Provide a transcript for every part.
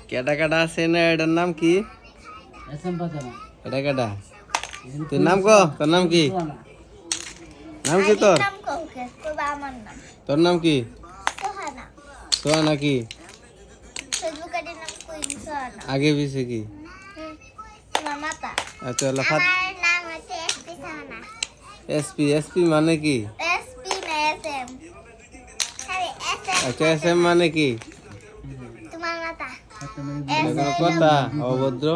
কেডা কেডা আছে না, এটার নাম কি? এটা কেডা? তোর নাম ক, তোর নাম কি? নাম কি তোর? তোর নাম কি? সোহানা কি? আগে পিছে কি? আচ্ছা হলো এসপি। এসপি মানে কি? আচ্ছা এস এম মানে কি? কথা অভদ্র।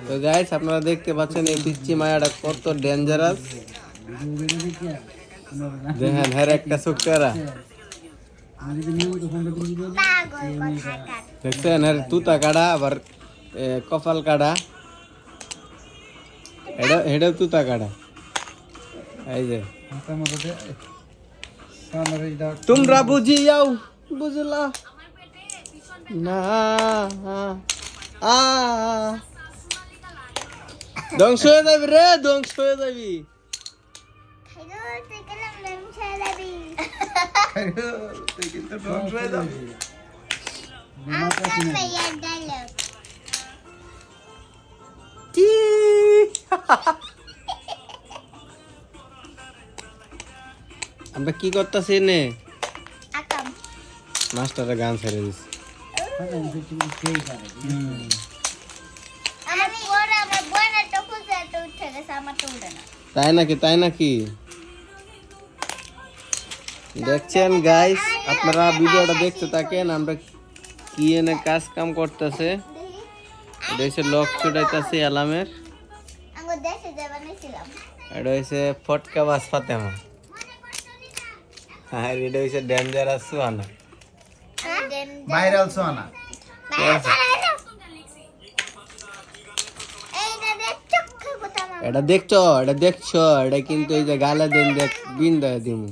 তো গাইস আপনারা দেখতে পাচ্ছেন এই পিচ্চি মায়াটা কত ডেঞ্জারাস। দেখেন হ্যাঁ একটা সুক্কারা দেখছেন, হ্যাঁ তুতা কাটা আবার কপাল কাটা, এটা তুতা কাটা। এই যে তোমরা বুঝি যাও, বুঝলা না ধ্বংস হয়ে যাবি রে, ধ্বংস হয়ে যাবি। আমরা কি করতেছি নে? মাস্টারের গান ছেড়ে দিছি। তাই নাকি? তাই নাকি? দেখছেন গাইস, আপনারা ভিডিওটা দেখতে থাকেন আমরা কি এনে কাজ কাম করতেছে। এটা হচ্ছে লক ছুটাইতেছে অ্যালামের। এটা হচ্ছে ফটকা বাস ফাতেমা। আর এটা হচ্ছে ডেঞ্জারাস সোহানা, ভাইরাল সোহানা। এটা দেখছো, এটা দেখছো, এটা কিন্তু এই যে গালে দিন দেখ বিন্দা দিমু।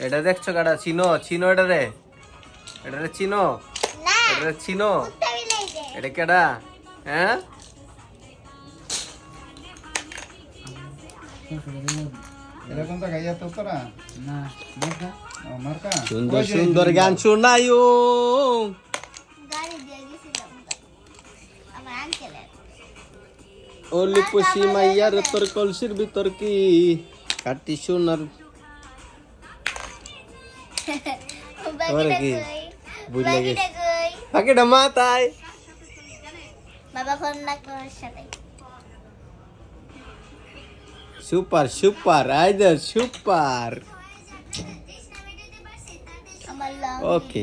এটা দেখছো কাটা? চিনো চিনো এটা রে, এটা রে চিনো, এটা রে চিনো, এটা কেডা? হ্যাঁ এরকম তো গাইয়া তো তোরা না মার্কা সুন্দর সুন্দর গান শোনায়ো। ওলি পুষি মাইয়ার তোর কলসির ভিতর কি কাটি সোনার কি বুঝলে গেছে পাখিটা মাথায়। বাবা ফোন লাগলো সাথে। Super super either super. আমার ওকে।